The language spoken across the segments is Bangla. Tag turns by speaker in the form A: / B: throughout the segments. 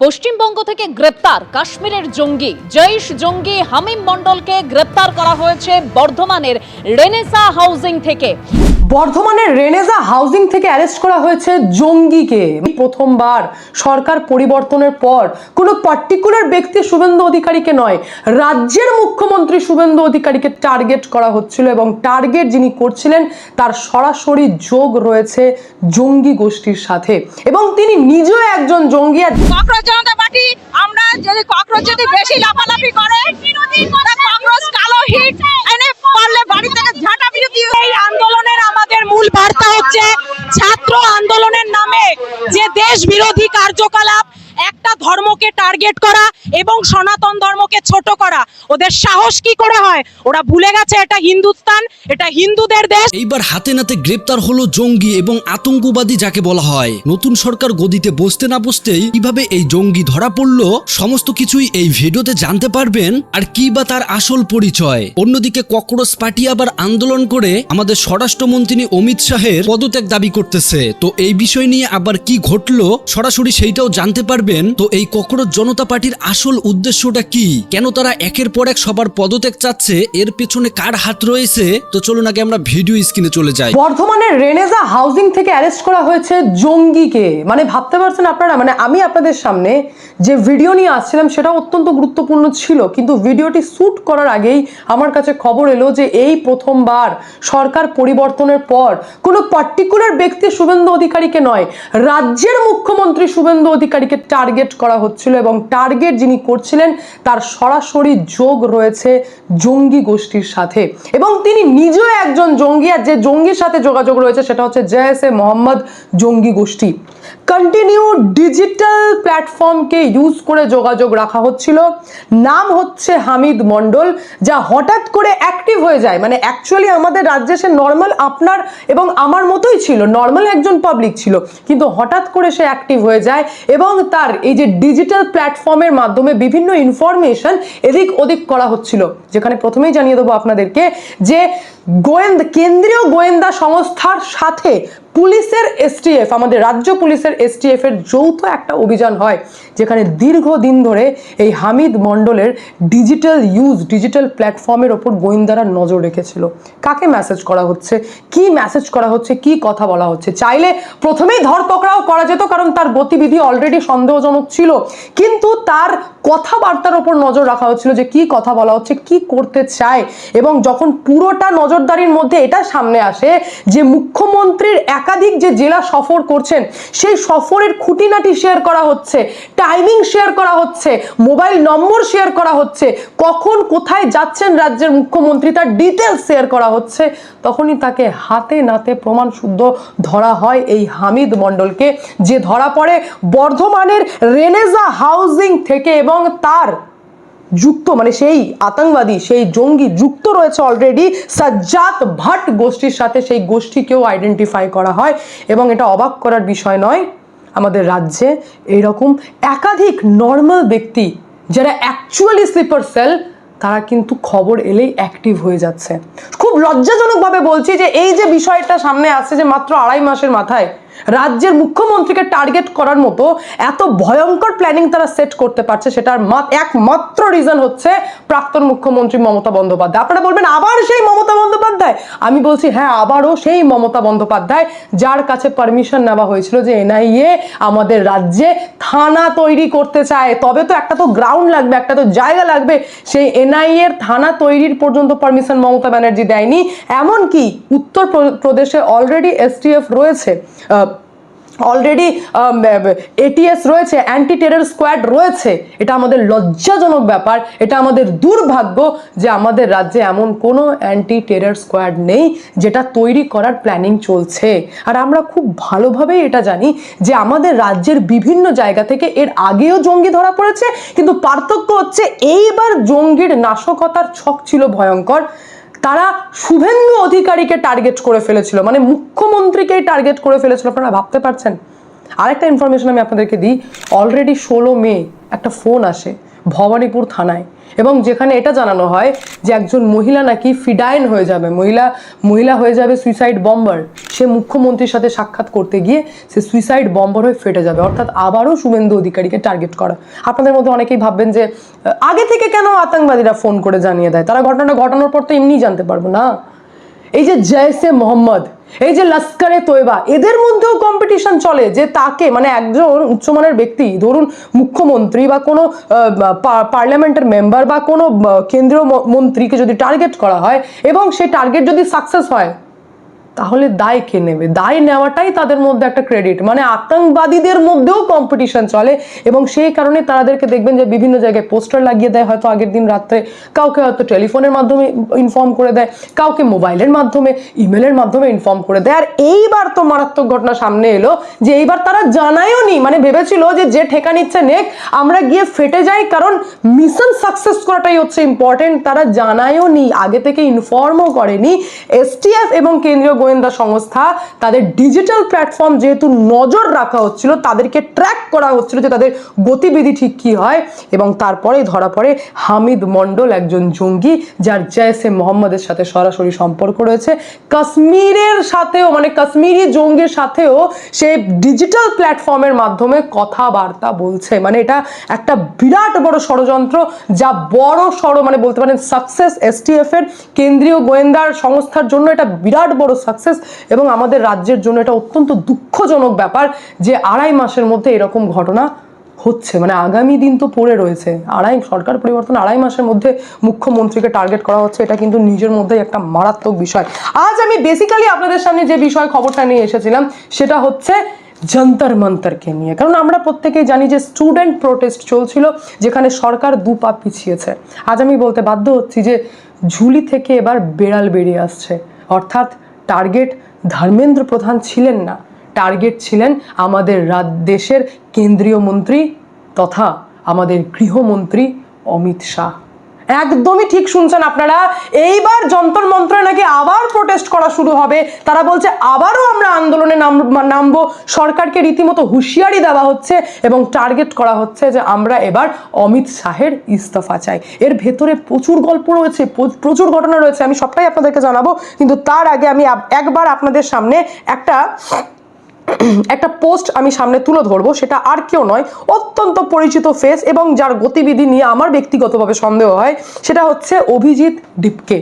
A: পশ্চিমবঙ্গ থেকে গ্রেপ্তার কাশ্মীরের জঙ্গি জৈশ জঙ্গি হামিম মণ্ডলকে গ্রেপ্তার করা হয়েছে বর্ধমানের রেনেসা হাউজিং থেকে।
B: বর্ধমানের রেনেসা হাউজিং থেকে অ্যারেস্ট করা হয়েছে জঙ্গিকে। প্রথমবার সরকার পরিবর্তনের পর কোনো পার্টিকুলার ব্যক্তি শুভেন্দু অধিকারীকে নয়, রাজ্যের মুখ্যমন্ত্রী শুভেন্দু অধিকারীকে টার্গেট করা হচ্ছিল এবং টার্গেট যিনি করছিলেন তার সরাসরি যোগ রয়েছে জঙ্গি গোষ্ঠীর সাথে এবং তিনি নিজেও একজন জঙ্গি।
C: ককরোচ জনতা পার্টি আমরা যদি বেশি লাফালাফি করে ককরোচ কালো হিট এনে পারলে বাড়ি থেকে ঝাঁটা বিরতি। এই আন্দোলনের আমাদের মূল বার্তা হচ্ছে ছাত্র আন্দোলনের নামে যে দেশ বিরোধী কার্যকলাপ, একটা ধর্মকে টার্গেট করা এবং সনাতন ধর্মকে ছোট করা, ওদের সাহস কি করে হয়? ওরা ভুলে গেছে এটা হিন্দুস্তান, এটা হিন্দুদের দেশ।
D: এইবার হাতে নাতে গ্রেপ্তার হলো জঙ্গি এবং আতঙ্কবাদী যাকে বলা হয়। নতুন সরকার গদিতে বসতে না বসতেই কিভাবে এই জঙ্গি ধরা পড়লো সমস্ত কিছুই এই ভিডিওতে জানতে পারবেন, আর কি বা তার আসল পরিচয়। অন্যদিকে ককরোচ পার্টি আবার আন্দোলন করে আমাদের স্বরাষ্ট্রমন্ত্রী অমিত শাহের পদত্যাগ দাবি করতেছে। তো এই বিষয় নিয়ে আবার কি ঘটলো সরাসরি সেইটাও জানতে পারবেন। তো এই ককরোচ জনতা পার্টির আসল উদ্দেশ্যটা কি, কেন তারা একের পর এক সবার পদত্যাগ চাচ্ছে, এর পেছনে কার হাত রয়েছে, তো চলুন আগে আমরা ভিডিও স্ক্রিনে চলে যাই।
B: বর্ধমানের রেনেসা হাউজিং থেকে অ্যারেস্ট করা হয়েছে জঙ্গিকে। মানে ভাবতে পারছেন আপনারা, মানে আমি আপনাদের সামনে যে ভিডিও নিয়ে আসছিলাম সেটা অত্যন্ত গুরুত্বপূর্ণ ছিল, কিন্তু ভিডিওটি শুট করার আগেই আমার কাছে খবর এলো যে এই প্রথমবার সরকার পরিবর্তনের পর কোনো পার্টিকুলার ব্যক্তি শুভেন্দু অধিকারীকে নয়, রাজ্যের মুখ্যমন্ত্রী শুভেন্দু অধিকারীকে টার্গেট করা হচ্ছিল এবং টার্গেট যিনি করছিলেন তার সরাসরি যোগ রয়েছে জঙ্গি গোষ্ঠীর সাথে এবং তিনি নিজেও একজন জঙ্গি। আর যে জঙ্গির সাথে যোগাযোগ রয়েছে সেটা হচ্ছে জেএসএ মোহাম্মদ জঙ্গি গোষ্ঠী। কন্টিনিউ ডিজিটাল প্ল্যাটফর্মকে ইউজ করে যোগাযোগ রাখা হচ্ছিল। নাম হচ্ছে হামিদ মণ্ডল, যা হঠাৎ করে অ্যাক্টিভ হয়ে যায়। মানে অ্যাকচুয়ালি আমাদের রাজ্যে সে নর্মাল আপনার এবং আমার মতোই ছিল, নর্মাল একজন পাবলিক ছিল, কিন্তু হঠাৎ করে সে অ্যাক্টিভ হয়ে যায় এবং তার এই যে ডিজিটাল প্ল্যাটফর্মের মাধ্যমে বিভিন্ন ইনফরমেশন এদিক ওদিক করা হচ্ছিল। যেখানে প্রথমেই জানিয়ে দেবো আপনাদেরকে যে কেন্দ্রীয় গোয়েন্দা সংস্থার সাথে পুলিশের এসটিএফ, আমাদের রাজ্য পুলিশের এসটিএফ এর যৌথ একটা অভিযান হয়, যেখানে দীর্ঘদিন ধরে এই হামিদ মণ্ডলের ডিজিটাল প্ল্যাটফর্মের ওপর গোয়েন্দারা নজর রেখেছিল। কাকে মেসেজ করা হচ্ছে, কি মেসেজ করা হচ্ছে, কি কথা বলা হচ্ছে। চাইলে প্রথমেই ধরপকড়াও করা যেত, কারণ তার গতিবিধি অলরেডি সন্দেহজনক ছিল, কিন্তু তার কথাবার্তার ওপর নজর রাখা হচ্ছিল যে কি কথা বলা হচ্ছে, কি করতে চায়। এবং যখন পুরোটা নজরদারির মধ্যে এটা সামনে আসে যে মুখ্যমন্ত্রীর একাধিক যে জেলা সফর করছেন সেই সফরের খুঁটিনাটি শেয়ার করা হচ্ছে, টাইমিং শেয়ার করা হচ্ছে, মোবাইল নম্বর শেয়ার করা হচ্ছে, কখন কোথায় যাচ্ছেন রাজ্যের মুখ্যমন্ত্রী তার ডিটেলস শেয়ার করা হচ্ছে, তখনই তাকে হাতে নাতে প্রমাণ শুদ্ধ ধরা হয় এই হামিদ মণ্ডলকে, যে ধরা পড়ে বর্ধমানের রেনেসা হাউজিং থেকে এবং তার যুক্ত মানে সেই আতঙ্কবাদী, সেই জঙ্গি যুক্ত রয়েছে অলরেডি সাজ্জাদ ভাট গোষ্ঠীর সাথে। সেই গোষ্ঠীকেও আইডেন্টিফাই করা হয় এবং এটা অবাক করার বিষয় নয়, আমাদের রাজ্যে এইরকম একাধিক নর্মাল ব্যক্তি যারা অ্যাকচুয়ালি স্লিপার সেল, তারা কিন্তু খবর এলেই অ্যাক্টিভ হয়ে যাচ্ছে। খুব লজ্জাজনকভাবে বলছি যে এই যে বিষয়টা সামনে আসছে যে মাত্র 2.5 মাসের মাথায় রাজ্যের মুখ্যমন্ত্রীকে টার্গেট করার মতো এত ভয়ঙ্কর প্ল্যানিং তারা সেট করতে পারছে, সেটার একমাত্র রিজন হচ্ছে প্রাক্তন মুখ্যমন্ত্রী মমতা বন্দ্যোপাধ্যায়। আপনারা বলবেন আবার সেই মমতা বন্দ্যোপাধ্যায়? আমি বলছি হ্যাঁ, আবারও সেই মমতা বন্দ্যোপাধ্যায়, যার কাছে পারমিশন নেওয়া হয়েছিল যে এনআইএ আমাদের রাজ্যে থানা তৈরি করতে চায়, তবে তো একটা তো গ্রাউন্ড লাগবে, একটা তো জায়গা লাগবে। সেই এনআইএর থানা তৈরির পর্যন্ত পারমিশন মমতা ব্যানার্জি দেয়নি। এমনকি উত্তর প্রদেশে অলরেডি এসটিএফ রয়েছে, অলরেডি এটিএস রয়েছে, অ্যান্টি টেরর স্কোয়াড রয়েছে। এটা আমাদের লজ্জাজনক ব্যাপার, এটা আমাদের দুর্ভাগ্য যে আমাদের রাজ্যে এমন কোনো অ্যান্টি টেরর স্কোয়াড নেই যেটা তৈরি করার প্ল্যানিং চলছে। আর আমরা খুব ভালোভাবেই এটা জানি যে আমাদের রাজ্যের বিভিন্ন জায়গা থেকে এর আগেও জঙ্গি ধরা পড়েছে, কিন্তু পার্থক্য হচ্ছে এইবার জঙ্গির নাশকতার ছক ছিল ভয়ঙ্কর। তারা শুভেন্দু অধিকারীকে টার্গেট করে ফেলেছিল, মানে মুখ্যমন্ত্রীকেই টার্গেট করে ফেলেছিল। আপনারা ভাবতে পারছেন? আরেকটা ইনফরমেশন আমি আপনাদেরকে দিই, অলরেডি 16 মে একটা ফোন আসে ভবানীপুর থানায়, এবং যেখানে এটা জানানো হয় যে একজন মহিলা নাকি ফিডাইন হয়ে যাবে, মহিলা হয়ে যাবে সুইসাইড বম্বার। সে মুখ্যমন্ত্রীর সাথে সাক্ষাৎ করতে গিয়ে সে সুইসাইড বম্বার হয়ে ফেটে যাবে। অর্থাৎ আবারও শুভেন্দু অধিকারীকে টার্গেট করা। আপনাদের মধ্যে অনেকেই ভাববেন যে আগে থেকে কেন আতঙ্কবাদীরা ফোন করে জানিয়ে দেয়, তারা ঘটনাটা ঘটানোর পর তো এমনি জানতে পারবো না। এই যে জয়সে মোহাম্মদ, এই যে লস্করে তৈবা, এদের মধ্যেও কম্পিটিশন চলে যে তাকে, মানে একজন উচ্চমানের ব্যক্তি, ধরুন মুখ্যমন্ত্রী বা কোনো পার্লামেন্টের মেম্বার বা কোনো কেন্দ্রীয় মন্ত্রীকে যদি টার্গেট করা হয় এবং সেই টার্গেট যদি সাকসেস হয়, তাহলে দায় কে নেবে? দায় নেওয়াটাই তাদের মধ্যে একটা ক্রেডিট। মানে আতঙ্কবাদীদের মধ্যেও কম্পিটিশন চলে, এবং সেই কারণে তাদেরকে দেখবেন যে বিভিন্ন জায়গায় পোস্টার লাগিয়ে দেয়, হয়তো আগের দিন রাত্রে, কাউকে হয়তো টেলিফোনের মাধ্যমে ইনফর্ম করে দেয়, কাউকে মোবাইলের মাধ্যমে, ইমেলের মাধ্যমে ইনফর্ম করে দেয়। আর এইবার তো মারাত্মক ঘটনা সামনে এলো যে এইবার তারা জানায়ও নি, মানে ভেবেছিল যে ঠেকা নিচ্ছে নেক, আমরা গিয়ে ফেটে যাই, কারণ মিশন সাকসেস করাটাই হচ্ছে ইম্পর্টেন্ট। তারা জানায়ও নি, আগে থেকে ইনফর্মও করেনি। এসটিএফ এবং কেন্দ্রীয় গোয়েন্দা সংস্থা তাদের ডিজিটাল প্ল্যাটফর্ম যেহেতু নজর রাখা হচ্ছিল, তাদেরকে ট্র্যাক করা হচ্ছিল যে তাদের গতিবিধি ঠিক কি হয়, এবং তারপরে ধরা পড়ে হামিদ মন্ডল, একজন জঙ্গি যার জয়সে মোহাম্মদের সাথে সরাসরি সম্পর্ক রয়েছে। কাশ্মীরের সাথেও, মানে কাশ্মীরি জঙ্গির সাথেও সে ডিজিটাল প্ল্যাটফর্মের মাধ্যমে কথাবার্তা বলছে। মানে এটা একটা বিরাট বড় ষড়যন্ত্র, যা বড় সড়ো, মানে বলতে পারেন সাকসেস এসটিএফ এর, কেন্দ্রীয় গোয়েন্দার সংস্থার জন্য এটা বিরাট বড় সাকসেস, এবং আমাদের রাজ্যের জন্য এটা অত্যন্ত দুঃখজনক ব্যাপার যে 2.5 মাসের মধ্যে এরকম ঘটনা হচ্ছে। মানে আগামী দিন তো পড়ে রয়েছে, সরকার পরিবর্তন 2.5 মাসের মধ্যে মুখ্যমন্ত্রীকে টার্গেট করা হচ্ছে, এটা কিন্তু নিজের মধ্যেই একটা মারাত্মক বিষয়। আজ আমি বেসিক্যালি আপনাদের সামনে যে বিষয় খবরটা নিয়ে এসেছিলাম সেটা হচ্ছে যন্তর মন্তরকে নিয়ে। কারণ আমরা প্রত্যেকেই জানি যে স্টুডেন্ট প্রোটেস্ট চলছিল, যেখানে সরকার 2 পা পিছিয়েছে। আজ আমি বলতে বাধ্য হচ্ছি যে ঝুলি থেকে এবার বেড়াল বেরিয়ে আসছে। অর্থাৎ টার্গেট ধর্মেন্দ্র প্রধান ছিলেন না, টার্গেট ছিলেন আমাদের দেশের কেন্দ্রীয় মন্ত্রী তথা আমাদের গৃহমন্ত্রী অমিত শাহ। একদমই ঠিক শুনছেন আপনারা, এইবার যন্তর মন্ত্রে নাকি আবার প্রোটেস্ট করা শুরু হবে। তারা বলছে আবারও আমরা আন্দোলনে নামবো। সরকারকে রীতিমতো হুঁশিয়ারি দেওয়া হচ্ছে এবং টার্গেট করা হচ্ছে যে আমরা এবার অমিত শাহের ইস্তফা চাই। এর ভেতরে প্রচুর গল্প রয়েছে, প্রচুর ঘটনা রয়েছে, আমি সবটাই আপনাদেরকে জানাবো। কিন্তু তার আগে আমি একবার আপনাদের সামনে একটা পোস্ট আমি সামনে তুলে ধরবো। সেটা আর কেউ নয়, অত্যন্ত পরিচিত ফেস এবং যার গতিবিধি নিয়ে আমার ব্যক্তিগতভাবে সন্দেহ হয়, সেটা হচ্ছে অভিজিৎ ডিপকে।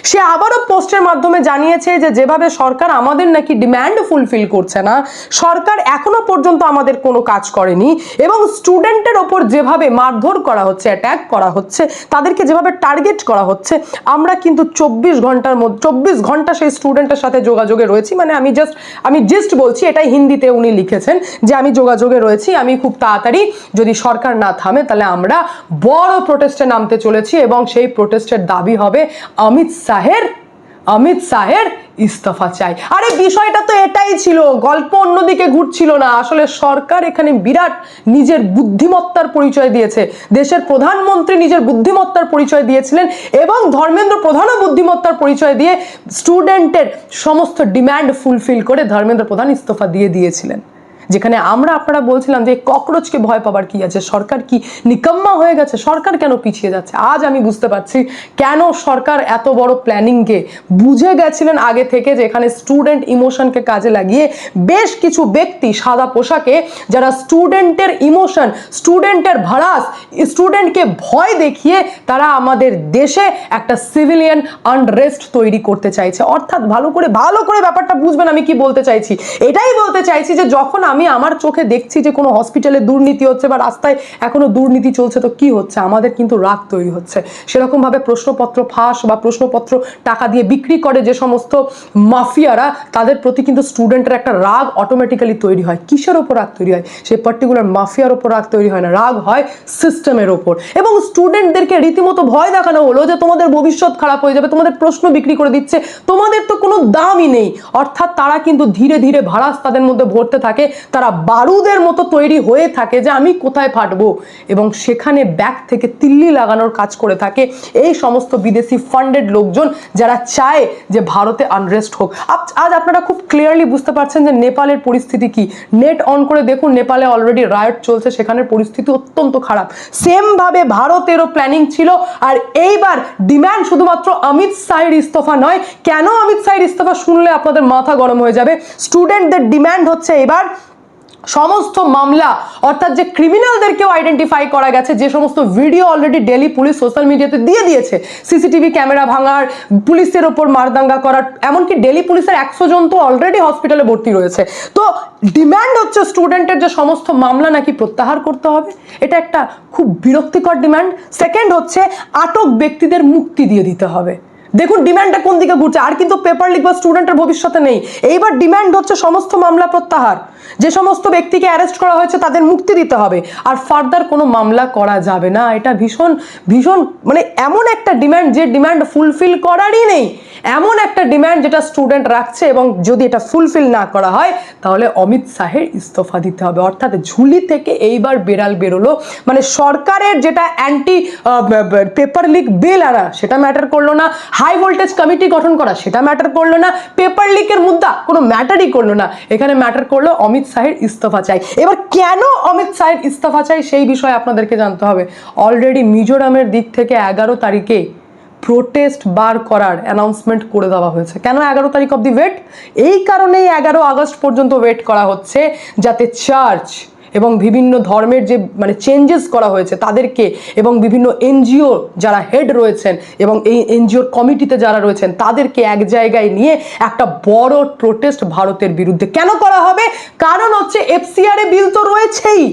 B: সে আবারও পোস্টের মাধ্যমে জানিয়েছে যে যেভাবে সরকার আমাদের নাকি ডিম্যান্ড ফুলফিল করছে না, সরকার এখনো পর্যন্ত আমাদের কোনো কাজ করেনি, এবং স্টুডেন্টের ওপর যেভাবে মারধর করা হচ্ছে, অ্যাটাক করা হচ্ছে, তাদেরকে যেভাবে টার্গেট করা হচ্ছে, আমরা কিন্তু 24 ঘন্টা সেই স্টুডেন্টের সাথে যোগাযোগে রয়েছি। মানে আমি জাস্ট বলছি, এটাই হিন্দিতে উনি লিখেছেন যে আমি যোগাযোগে রয়েছি, আমি খুব তাড়াতাড়ি যদি সরকার না থামে তাহলে আমরা বড় প্রোটেস্টে নামতে চলেছি, এবং সেই প্রোটেস্টের দাবি হবে অমিত শাহের ইস্তফা চাই। আরে বিষয়টা তো এটাই ছিল, গল্প অন্যদিকে ঘুরছিল না। আসলে সরকার এখানে বিরাট নিজের বুদ্ধিমত্তার পরিচয় দিয়েছে, দেশের প্রধানমন্ত্রী নিজের বুদ্ধিমত্তার পরিচয় দিয়েছিলেন, এবং ধর্মেন্দ্র প্রধানও বুদ্ধিমত্তার পরিচয় দিয়ে স্টুডেন্টের সমস্ত ডিম্যান্ড ফুলফিল করে ধর্মেন্দ্র প্রধান ইস্তফা দিয়েছিলেন। যেখানে আপনারা বলছিলাম যে ককরোচকে ভয় পাবার কি আছে, সরকার কি নিকম্মা হয়ে গেছে, সরকার কেন পিছিয়ে যাচ্ছে। আজ আমি বুঝতে পারছি কেন সরকার এত বড় প্ল্যানিংকে বুঝে গেছিলেন আগে থেকে, যে এখানে স্টুডেন্ট ইমোশনকে কাজে লাগিয়ে বেশ কিছু ব্যক্তি সাদা পোশাকে, যারা স্টুডেন্টের ইমোশন, স্টুডেন্টের ভাড়াস, স্টুডেন্টকে ভয় দেখিয়ে তারা আমাদের দেশে একটা সিভিলিয়ান আনরেস্ট তৈরি করতে চাইছে। অর্থাৎ ভালো করে ব্যাপারটা বুঝবেন আমি কি বলতে চাইছি। এটাই বলতে চাইছি যে যখন আমি আমার চোখে দেখছি যে কোনো হসপিটালে দুর্নীতি হচ্ছে বা রাস্তায় এখনো দুর্নীতি চলছে, তো কি হচ্ছে, আমাদের কিন্তু রাগ তৈরি হচ্ছে। সেরকম ভাবে প্রশ্নপত্র ফাঁস বা প্রশ্নপত্র টাকা দিয়ে বিক্রি করে যে সমস্ত মাফিয়ারা, তাদের প্রতি কিন্তু স্টুডেন্টের একটা রাগ অটোমেটিক্যালি তৈরি হয়। কিসের ওপর রাগ তৈরি হয়? সেই পার্টিকুলার মাফিয়ার ওপর রাগ তৈরি হয় না, রাগ হয় সিস্টেমের ওপর। এবং স্টুডেন্টদেরকে রীতিমতো ভয় দেখানো হলো যে তোমাদের ভবিষ্যৎ খারাপ হয়ে যাবে, তোমাদের প্রশ্ন বিক্রি করে দিচ্ছে, তোমাদের তো কোনো দামই নেই। অর্থাৎ তারা কিন্তু ধীরে ধীরে ভাড়াস তাদের মধ্যে ভরতে থাকে, তারা বারুদের মতো তৈরি হয়ে থাকে যে আমি কোথায় ফাটবো, এবং সেখানে ব্যাক থেকে তিল্লি লাগানোর কাজ করে থাকে এই সমস্ত বিদেশি ফান্ডেড লোকজন যারা চায় যে ভারতে আনরেস্ট হোক। আজ আপনারা খুব ক্লিয়ারলি বুঝতে পারছেন যে নেপালের পরিস্থিতি কি। নেট অন করে দেখুন, নেপালে অলরেডি রায়ট চলছে, সেখানের পরিস্থিতি অত্যন্ত খারাপ। সেম ভাবে ভারতেরও প্ল্যানিং ছিল। আর এইবার ডিম্যান্ড শুধুমাত্র অমিত শাহের ইস্তফা নয়। কেন অমিত শাহের ইস্তফা শুনলে আপনাদের মাথা গরম হয়ে যাবে। স্টুডেন্টদের ডিম্যান্ড হচ্ছে এবার সমস্ত মামলা, অর্থাৎ যে ক্রিমিনালদেরকেও আইডেন্টিফাই করা গেছে, যে সমস্ত video already Delhi police social মিডিয়াতে দিয়ে দিয়েছে, সিসিটিভি ক্যামেরা ভাঙার, পুলিশের ওপর মারদাঙ্গা করার, এমনকি দিল্লি পুলিশের 100 জন তো অলরেডি হসপিটালে ভর্তি রয়েছে। তো ডিম্যান্ড হচ্ছে স্টুডেন্টের যে সমস্ত মামলা নাকি প্রত্যাহার করতে হবে, এটা একটা খুব বিরক্তিকর ডিম্যান্ড। সেকেন্ড হচ্ছে আটক ব্যক্তিদের মুক্তি দিয়ে দিতে হবে। দেখুন ডিম্যান্ডটা কোন দিকে ঘুরছে। আর কিন্তু পেপার লিক বা স্টুডেন্টের ভবিষ্যতে নেই। এইবার ডিম্যান্ড হচ্ছে সমস্ত মামলা প্রত্যাহার, যে সমস্ত ব্যক্তিকে অ্যারেস্ট করা হয়েছে তাদের মুক্তি দিতে হবে, আর ফার্দার কোনো মামলা করা যাবে না। এটা ভীষণ ভীষণ মানে এমন একটা ডিম্যান্ড যে ডিম্যান্ড ফুলফিল করারই নেই, এমন একটা ডিম্যান্ড যেটা স্টুডেন্ট রাখছে, এবং যদি এটা ফুলফিল না করা হয় তাহলে অমিত শাহের ইস্তফা দিতে হবে। অর্থাৎ ঝুলি থেকে এইবার বেড়াল বেরোলো। মানে সরকারের যেটা অ্যান্টি পেপার লিক বিল আনা সেটা ম্যাটার করলো না, হাই ভোল্টেজ কমিটি গঠন করা সেটা ম্যাটার করলো না, পেপার লিকের মুদ্রা কোনো ম্যাটারই করলো না। এখানে ম্যাটার করলো অমিত শাহের ইস্তফা চাই। এবার কেন অমিত শাহের ইস্তফা চাই সেই বিষয়ে আপনাদেরকে জানতে হবে। অলরেডি মিজোরামের দিক থেকে 11 তারিখে প্রোটেস্ট বার করার অ্যানাউন্সমেন্ট করে দেওয়া হয়েছে। কেন 11 তারিখ অব্দি ওয়েট? এই কারণেই 11 আগস্ট পর্যন্ত ওয়েট করা হচ্ছে, যাতে চার্চ এবং বিভিন্ন ধর্মের যে মানে চেঞ্জেস করা হয়েছে তাদেরকে, এবং বিভিন্ন এনজিও যারা হেড রয়েছেন এবং এই এনজিওর কমিটিতে যারা রয়েছেন তাদেরকে এক জায়গায় নিয়ে একটা বড় প্রোটেস্ট ভারতের বিরুদ্ধে কেন করা হবে? কারণ হচ্ছে এফসিআরএ বিল তো রয়েছেই,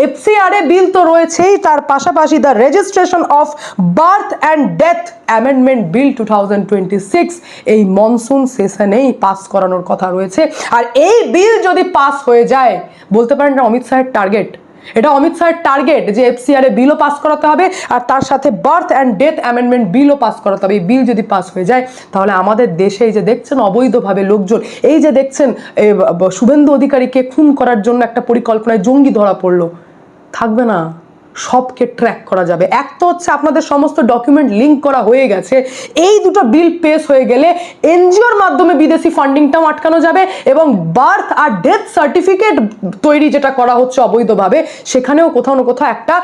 B: এফসিআরএ বিল তো রয়েছেই, তার পাশাপাশি the registration of birth and death amendment bill 2026 এই মনসুন সেশনেই পাস করানোর কথা রয়েছে। আর এই বিল যদি পাস হয়ে যায়, বলতে পারেন এটা অমিত শাহের টার্গেট, এটা অমিত শাহের টার্গেট যে এফসিআরএ বিলও পাস করাতে হবে আর তার সাথে বার্থ অ্যান্ড ডেথ অ্যামেন্ডমেন্ট বিলও পাস করাতে হবে। এই বিল যদি পাস হয়ে যায় তাহলে আমাদের দেশে এই যে দেখছেন অবৈধভাবে লোকজন, এই যে দেখছেন শুভেন্দু অধিকারীকে খুন করার জন্য একটা পরিকল্পনায় জঙ্গি ধরা পড়লো, থাকবে না, সবকে ট্র্যাক করা যাবে। এক তো হচ্ছে আপনাদের সমস্ত ডকুমেন্ট লিঙ্ক করা হয়ে গেছে, এই দুটো বিল পেশ হয়ে গেলে এনজিওর মাধ্যমে বিদেশি ফান্ডিংটাও আটকানো যাবে, এবং বার্থ আর ডেথ সার্টিফিকেট তৈরি যেটা করা হচ্ছে অবৈধভাবে, সেখানেও কোথাও না কোথাও একটা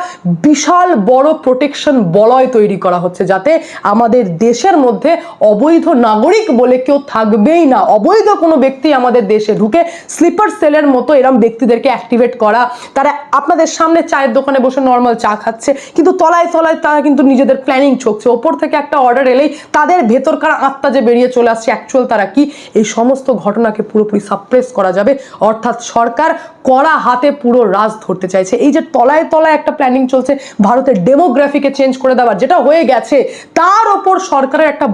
B: বিশাল বড় প্রোটেকশন বলয় তৈরি করা হচ্ছে, যাতে আমাদের দেশের মধ্যে অবৈধ নাগরিক বলে কেউ থাকবেই না। অবৈধ কোনো ব্যক্তি আমাদের দেশে ঢুকে স্লিপার সেলের মতো এরম ব্যক্তিদেরকে অ্যাক্টিভেট করা, তারা আপনাদের সামনে চায়ের দোকানে বসে নর্মাল চা খাচ্ছে, কিন্তু তলায় তলায় তারা কিন্তু নিজেদের প্ল্যানিং ছকছে। ওপর থেকে একটা অর্ডার এলেই তাদের ভেতরকার আত্মা যে বেরিয়ে চলে আসছে, অ্যাকচুয়াল তারা কি, এই সমস্ত ঘটনাকে পুরোপুরি সাপ্রেস করা যাবে। অর্থাৎ সরকার কড়া হাতে পুরো রাজ ধরতে চাইছে। এই যে তলায় তলায় একটা প্ল্যানিং চলছে ভারতের ডেমোগ্রাফিকে চেঞ্জ করে দেওয়ার, যেটা হয়ে গেছে, তার ওপর সরকারের একটা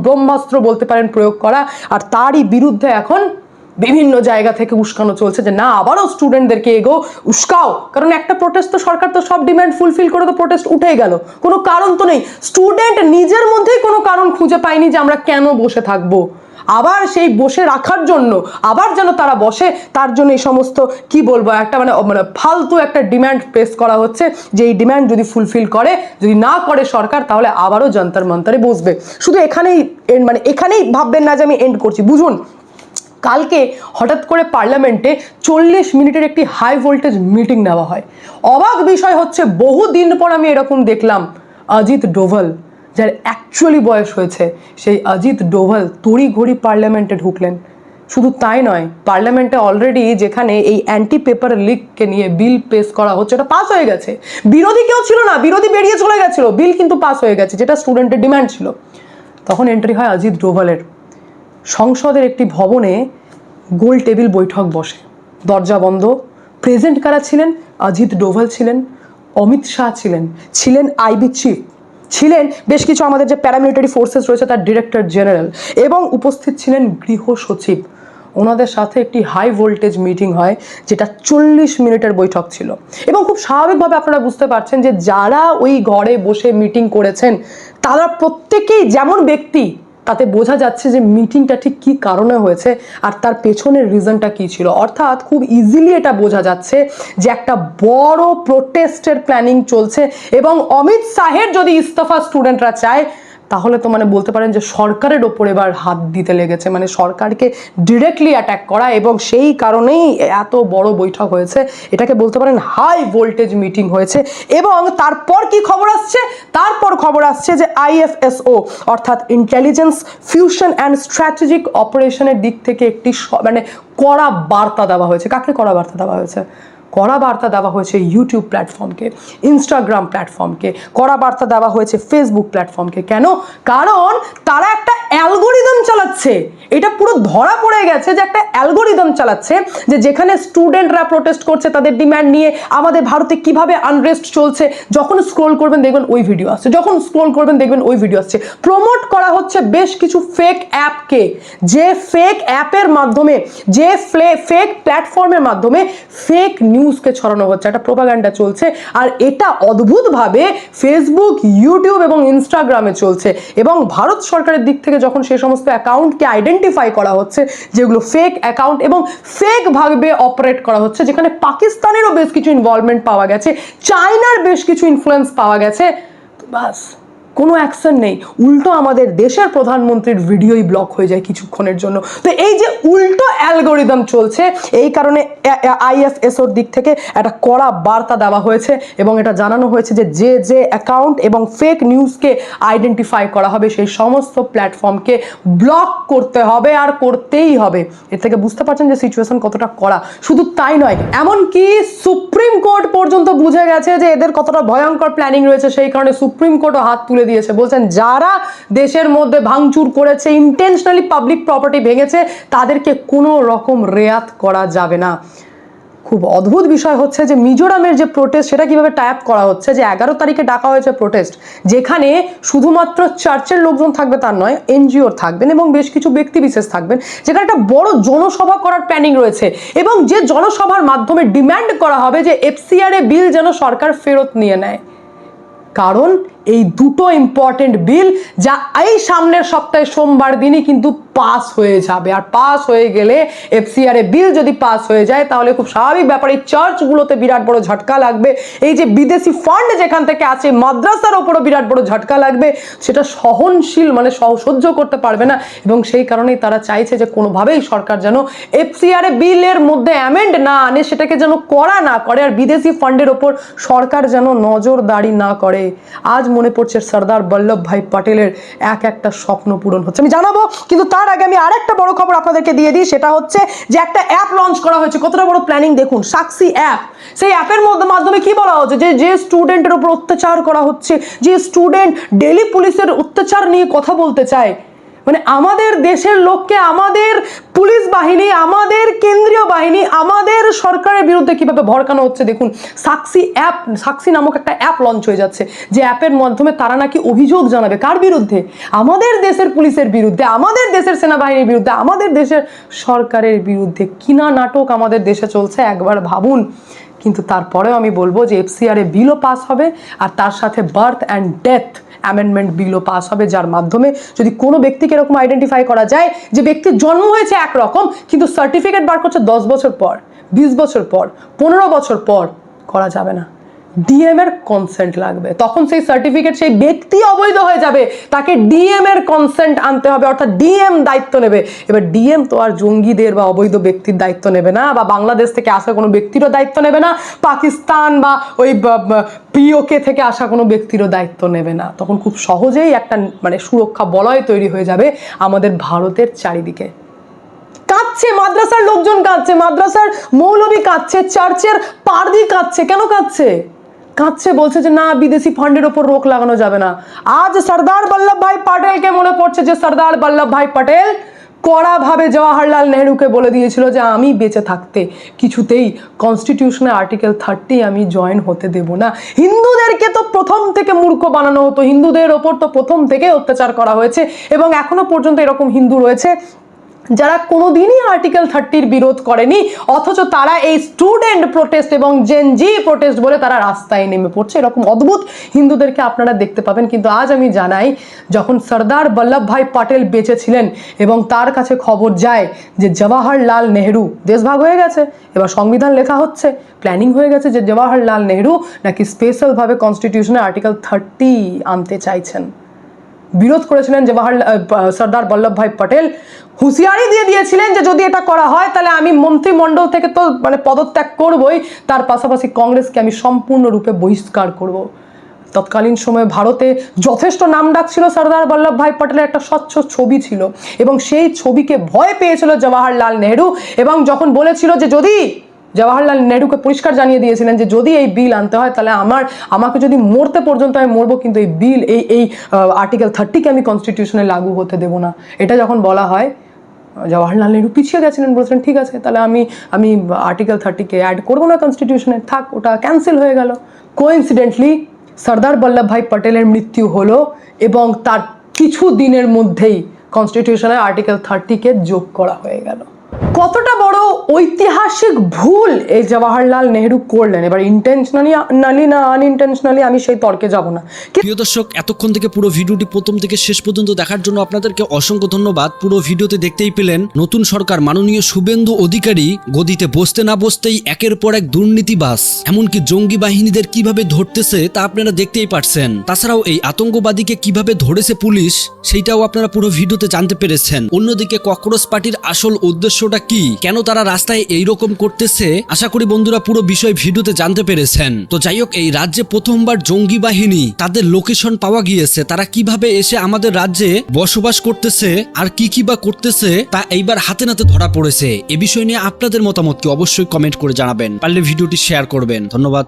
B: ব্রহ্মাস্ত্র বলতে পারেন প্রয়োগ করা, আর তারই বিরুদ্ধে এখন বিভিন্ন জায়গা থেকে উস্কানো চলছে যে না, আবারও স্টুডেন্টদেরকে উস্কাও। কারণ একটা প্রোটেস্ট তো সরকার তো সব ডিমান্ড ফুলফিল করে তো প্রোটেস্ট উঠেই গেল, কোনো কারণ তো নেই। স্টুডেন্ট নিজের মধ্যেই কোনো কারণ খুঁজে পায়নি যে আমরা কেন বসে থাকবো। আবার সেই বসে রাখার জন্য আবার যেন তারা বসে, তার জন্য এই সমস্ত কি বলবো একটা মানে ফালতু একটা ডিমান্ড পেশ করা হচ্ছে, যে এই ডিমান্ড যদি ফুলফিল করে, যদি না করে সরকার, তাহলে আবারও যন্তর মন্তরে বসবে। শুধু এখানেই ভাববেন না যে আমি এন্ড করছি। বুঝুন, কালকে হঠাৎ করে পার্লামেন্টে 40 মিনিটের একটি হাই ভোল্টেজ মিটিং নেওয়া হয়। অবাক বিষয় হচ্ছে, বহুদিন পর আমি এরকম দেখলাম অজিত ডোভাল, যার অ্যাকচুয়ালি বয়স হয়েছে, সেই অজিত ডোভাল তড়িঘড়ি পার্লামেন্টে ঢুকলেন। শুধু তাই নয়, পার্লামেন্টে অলরেডি যেখানে এই অ্যান্টি পেপার লিককে নিয়ে বিল পেশ করা হচ্ছে, এটা পাস হয়ে গেছে। বিরোধী কেউ ছিল না, বিরোধী বেরিয়ে চলে গেছিল, বিল কিন্তু পাস হয়ে গেছে, যেটা স্টুডেন্টের ডিমান্ড ছিল। তখন এন্ট্রি হয় অজিত ডোভালের। সংসদের একটি ভবনে গোল টেবিল বৈঠক বসে, দরজা বন্ধ। প্রেজেন্ট কারা ছিলেন? অজিত ডোভাল ছিলেন, অমিত শাহ ছিলেন আইবি চিফ, ছিলেন বেশ কিছু আমাদের যে প্যারামিলিটারি ফোর্সেস রয়েছে তার ডিরেক্টর জেনারেল, এবং উপস্থিত ছিলেন গৃহ সচিব। ওনাদের সাথে একটি হাই ভোল্টেজ মিটিং হয়, যেটা 40 মিনিটের বৈঠক ছিল। এবং খুব স্বাভাবিকভাবে আপনারা বুঝতে পারছেন যে যারা ওই ঘরে বসে মিটিং করেছেন তারা প্রত্যেকেই যেমন ব্যক্তি, তাতে বোঝা যাচ্ছে যে মিটিংটা ঠিক কী কারণে হয়েছে আর তার পেছনের রিজনটা কী ছিল। অর্থাৎ খুব ইজিলি এটা বোঝা যাচ্ছে যে একটা বড় প্রোটেস্টের প্ল্যানিং চলছে এবং অমিত শাহের যদি ইস্তফা স্টুডেন্টরা চায় তাহলে তো মানে বলতে পারেন যে সরকারের ওপর এবার হাত দিতে লেগেছে, মানে সরকারকে ডিরেক্টলি অ্যাটাক করা, এবং সেই কারণেই এত বড় বৈঠক হয়েছে। এটাকে বলতে পারেন হাই ভোল্টেজ মিটিং হয়েছে। এবং তারপর কি খবর আসছে? তারপর খবর আসছে যে IFSO অর্থাৎ ইন্টেলিজেন্স ফিউশন অ্যান্ড স্ট্র্যাটেজিক অপারেশনের দিক থেকে একটি মানে কড়া বার্তা দেওয়া হয়েছে। কাকে কড়া বার্তা দেওয়া হয়েছে? কড়া বার্তা দেওয়া হয়েছে ইউটিউব প্ল্যাটফর্মকে, ইনস্টাগ্রাম প্ল্যাটফর্মকে, কড়া বার্তা দেওয়া হয়েছে ফেসবুক প্ল্যাটফর্মকে। কেন? কারণ তারা একটা অ্যালগোরিদম চালাচ্ছে। এটা পুরো ধরা পড়ে গেছে যে একটা অ্যালগোরিদম চালাচ্ছে, যে যেখানে স্টুডেন্টরা প্রোটেস্ট করছে তাদের ডিম্যান্ড নিয়ে, আমাদের ভারতে কিভাবে আনরেস্ট চলছে, যখন স্ক্রোল করবেন দেখবেন ওই ভিডিও আসছে, যখন স্ক্রোল করবেন দেখবেন ওই ভিডিও আসছে। প্রমোট করা হচ্ছে বেশ কিছু ফেক অ্যাপকে, যে ফেক অ্যাপের মাধ্যমে, যে ফেক প্ল্যাটফর্মের মাধ্যমে ফেক নিউজকে ছড়ানো হচ্ছে, একটা প্রোপাগান্ডা চলছে। আর এটা অদ্ভুতভাবে ফেসবুক, ইউটিউব এবং ইনস্টাগ্রামে চলছে। এবং ভারত সরকারের দিক থেকে যখন সেই সমস্ত অ্যাকাউন্টকে আইডেন্টিফাই করা হচ্ছে যেগুলো ফেক অ্যাকাউন্ট এবং ফেক ভাবে অপারেট করা হচ্ছে, যেখানে পাকিস্তানেরও বেশ কিছু ইনভলভমেন্ট পাওয়া গেছে, চায়নার বেশ কিছু ইনফ্লুয়েন্স পাওয়া গেছে, তো বাস কোনো অ্যাকশন নেই, উল্টো আমাদের দেশের প্রধানমন্ত্রীর ভিডিওই ব্লক হয়ে যায় কিছুক্ষণের জন্য। তো এই যে উল্টো অ্যালগোরিদম চলছে, এই কারণে IFSOর দিক থেকে একটা কড়া বার্তা দেওয়া হয়েছে এবং এটা জানানো হয়েছে যে যে যে অ্যাকাউন্ট এবং ফেক নিউজকে আইডেন্টিফাই করা হবে সেই সমস্ত প্ল্যাটফর্মকে ব্লক করতে হবে, আর করতেই হবে। এর থেকে বুঝতে পারছেন যে সিচুয়েশন কতটা কড়া। শুধু তাই নয়, এমনকি সুপ্রিম কোর্ট পর্যন্ত বুঝে গেছে যে এদের কতটা ভয়ঙ্কর প্ল্যানিং রয়েছে, সেই কারণে সুপ্রিম কোর্টও হাত তুলে দিয়েছে। বলছেন যারা দেশের মধ্যে ভাঙচুর করেছে, ইন্টেনশনালি পাবলিক প্রপার্টি ভেঙেছে, তাদেরকে কোনো রকম রেয়াত করা যাবে না। খুব অদ্ভুত বিষয় হচ্ছে যে মিজোরামের যে প্রোটেস্ট, সেটা কিভাবে টাইপ করা হচ্ছে যে 11 তারিখে ডাকা হয়েছে প্রোটেস্ট, যেখানে শুধুমাত্র চার্চের লোকজন থাকবে তার নয়, NGOর থাকবেন এবং বেশ কিছু ব্যক্তিবিশেষ থাকবেন, যেখানে একটা বড় জনসভা করার প্ল্যানিং রয়েছে এবং যে জনসভার মাধ্যমে ডিম্যান্ড করা হবে যে FCRA বিল যেন সরকার ফেরত নিয়ে নেয়। কারণ এই দুটো ইম্পর্টেন্ট বিল যা এই সামনের সপ্তাহে সোমবার দিনই কিন্তু পাস হয়ে যাবে, আর পাস হয়ে গেলে FCRA বিল যদি পাস হয়ে যায় তাহলে খুব স্বাভাবিক ব্যাপার এই চার্চগুলোতে বিরাট বড় ঝটকা লাগবে। এই যে বিদেশি ফান্ড যেখান থেকে আছে, মাদ্রাসার ওপরও বিরাট বড় ঝটকা লাগবে, সেটা সহনশীল মানে সহ্য করতে পারবে না। এবং সেই কারণেই তারা চাইছে যে কোনোভাবেই সরকার যেন FCRA বিলের মধ্যে অ্যামেন্ড না আনে, সেটাকে যেন করা না করে, আর বিদেশি ফান্ডের ওপর সরকার যেন নজরদারি না করে। আজ মনে পড়ছে সর্দার বল্লভভাই পটেলের একটা স্বপ্ন পূরণ হচ্ছে, আমি জানাবো। কিন্তু তার আগে আমি আরেকটা বড় খবর আপনাদেরকে দিয়ে দিই, সেটা হচ্ছে যে একটা অ্যাপ লঞ্চ করা হয়েছে। কতটা বড় প্ল্যানিং দেখুন, সাক্ষী অ্যাপ। সেই অ্যাপের মাধ্যমে কি বলা হচ্ছে যে স্টুডেন্টের উপর অত্যাচার করা হচ্ছে, যে স্টুডেন্ট ডেলি পুলিশের অত্যাচার নিয়ে কথা বলতে চায়, মানে আমাদের দেশের লোককে আমাদের পুলিশ বাহিনী, আমাদের কেন্দ্রীয় বাহিনী, আমাদের সরকারের বিরুদ্ধে কিভাবে ভড়কানো হচ্ছে দেখুন। সাক্ষী অ্যাপ, সাক্ষী নামক একটা অ্যাপ লঞ্চ হয়ে যাচ্ছে, যে অ্যাপের মাধ্যমে তারা নাকি অভিযোগ জানাবে। কার বিরুদ্ধে? আমাদের দেশের পুলিশের বিরুদ্ধে, আমাদের দেশের সেনাবাহিনীর বিরুদ্ধে, আমাদের দেশের সরকারের বিরুদ্ধে। কিনা নাটক আমাদের দেশে চলছে একবার ভাবুন। কিন্তু তারপরেও আমি বলবো যে FCRA বিলও পাস হবে, আর তার সাথে বার্থ অ্যান্ড ডেথ অ্যামেন্ডমেন্ট বিলও পাস হবে, যার মাধ্যমে যদি কোনো ব্যক্তিকে এরকম আইডেন্টিফাই করা যায় যে ব্যক্তির জন্ম হয়েছে একরকম কিন্তু সার্টিফিকেট বার করছে 10 বছর পর, 20 বছর পর, 15 বছর পর, করা যাবে না। DM এর কনসেন্ট লাগবে, তখন সেই সার্টিফিকেট সেই ব্যক্তি অবৈধ হয়ে যাবে, তাকে DM এর কনসেন্ট আনতে হবে, অর্থাৎ DM দায়িত্ব নেবে। এবার DM তো আর জঙ্গিদের বা অবৈধ ব্যক্তির দায়িত্ব নেবে না, বা বাংলাদেশ থেকে আসা কোনো ব্যক্তিরও দায়িত্ব নেবে না, পাকিস্তান বা ওই POK থেকে আসা কোনো ব্যক্তিরও দায়িত্ব নেবে না। তখন খুব সহজেই একটা মানে সুরক্ষা বলয় তৈরি হয়ে যাবে আমাদের ভারতের চারিদিকে। কাঁদছে মাদ্রাসার লোকজন, কাঁদছে মাদ্রাসার মৌলবী, কাঁদছে চার্চের পারদি, কাঁদছে। কেন কাঁদছে? কাঁদছে বলছে যে না, বিদেশি ফান্ডের ওপর রোক লাগানো যাবে না। আজ সর্দার বল্লভভাই পটেলকে মনে পড়ছে যে সর্দার বল্লভভাই পটেল কড়াভাবে জওয়াহরলাল নেহরুকে বলে দিয়েছিল যে আমি বেঁচে থাকতে কিছুতেই কনস্টিটিউশনের আর্টিকেল 30 আমি জয়েন হতে দেব না। হিন্দুদেরকে তো প্রথম থেকে মূর্খ বানানো হতো, হিন্দুদের ওপর তো প্রথম থেকে অত্যাচার করা হয়েছে এবং এখনো পর্যন্ত এরকম হিন্দু রয়েছে যারা কোনোদিনই আর্টিকেল 30-র বিরোধ করেনি, অথচ তারা এই স্টুডেন্ট প্রোটেস্ট এবং জেনজি প্রোটেস্ট বলে তারা রাস্তায় নেমে পড়ছে। এরকম অদ্ভুত হিন্দুদেরকে আপনারা দেখতে পাবেন। কিন্তু আজ আমি জানাই, যখন সর্দার বল্লভভাই পটেল বেঁচে ছিলেন এবং তার কাছে খবর যায় যে জওয়াহরলাল নেহরু, দেশভাগ হয়ে গেছে, এবার সংবিধান লেখা হচ্ছে, প্ল্যানিং হয়ে গেছে যে জওয়াহরলাল নেহরু নাকি স্পেশালভাবে কনস্টিটিউশনে আর্টিকেল 30 আনতে চাইছেন। বিরোধ করেছিলেন সর্দার বল্লভভাই পটেল, হুঁশিয়ারি দিয়ে দিয়েছিলেন যে যদি এটা করা হয় তাহলে আমি মন্ত্রিমণ্ডল থেকে তো পদত্যাগ করবই, তার পাশাপাশি কংগ্রেসকে আমি সম্পূর্ণরূপে বহিষ্কার করব। তৎকালীন সময়ে ভারতে যথেষ্ট নাম ডাক ছিল সর্দার বল্লভভাই পটেলের, একটা স্বচ্ছ ছবি ছিল এবং সেই ছবিকে ভয় পেয়েছিল জওয়াহরলাল নেহরু। এবং যখন বলেছিল যে যদি জওয়াহরলাল নেহরুকে পরিষ্কার জানিয়ে দিয়েছিলেন যে যদি এই বিল আনতে হয় তাহলে আমাকে যদি মরতে পর্যন্ত আমি মরবো, কিন্তু এই বিল এই আর্টিকেল 30-কে আমি কনস্টিটিউশনে লাগু হতে দেবো না। এটা যখন বলা হয়, জওয়াহরলাল নেহরু পিছিয়ে গেছিলেন, বলছিলেন ঠিক আছে তাহলে আমি আর্টিকেল 30-কে অ্যাড করবো না কনস্টিটিউশনে, থাক, ওটা ক্যান্সেল হয়ে গেল। কোইন্সিডেন্টলি সর্দার বল্লভভাই পটেলের মৃত্যু হলো এবং তার কিছু দিনের মধ্যেই কনস্টিটিউশনে আর্টিকেল 30-কে যোগ করা হয়ে গেল। কতটা বড় ঐতিহাসিক ভুল এই জওয়াহরলাল নেহরু করলেন, এবার ইন্টেনশনালি না আনইন্টেনশনালি আমি সেই তর্কে যাব না।
D: প্রিয় দর্শক, এতক্ষণ থেকে পুরো ভিডিওটি প্রথম থেকে শেষ পর্যন্ত দেখার জন্য আপনাদেরকে অসংখ্য ধন্যবাদ। পুরো ভিডিওতে দেখতেই পেলেন নতুন সরকার মাননীয় শুভেন্দু অধিকারী গদিতে বসতে না বসতেই একের পর এক দুর্নীতিবাজ এমনকি জঙ্গি বাহিনীদের কিভাবে ধরতেছে তা আপনারা দেখতেই পারছেন। তাছাড়াও এই আতঙ্কবাদীকে কিভাবে ধরেছে পুলিশ সেইটাও আপনারা পুরো ভিডিওতে জানতে পেরেছেন। অন্যদিকে ককরোচ পার্টির আসল উদ্দেশ্যটা কি, কেন তারা রাস্তায় এইরকম করতেছে, আশা করি বন্ধুরা পুরো বিষয় ভিডিওতে জানতে পেরেছেন। তো যাই হোক, এই রাজ্যে প্রথমবার জঙ্গি বাহিনী তাদের লোকেশন পাওয়া গিয়েছে, তারা কিভাবে এসে আমাদের রাজ্যে বসবাস করতেছে আর কি বা করতেছে তা এইবার হাতে নাতে ধরা পড়েছে। এ বিষয় নিয়ে আপনাদের মতামত কি অবশ্যই কমেন্ট করে জানাবেন, পারলে ভিডিওটি শেয়ার করবেন। ধন্যবাদ।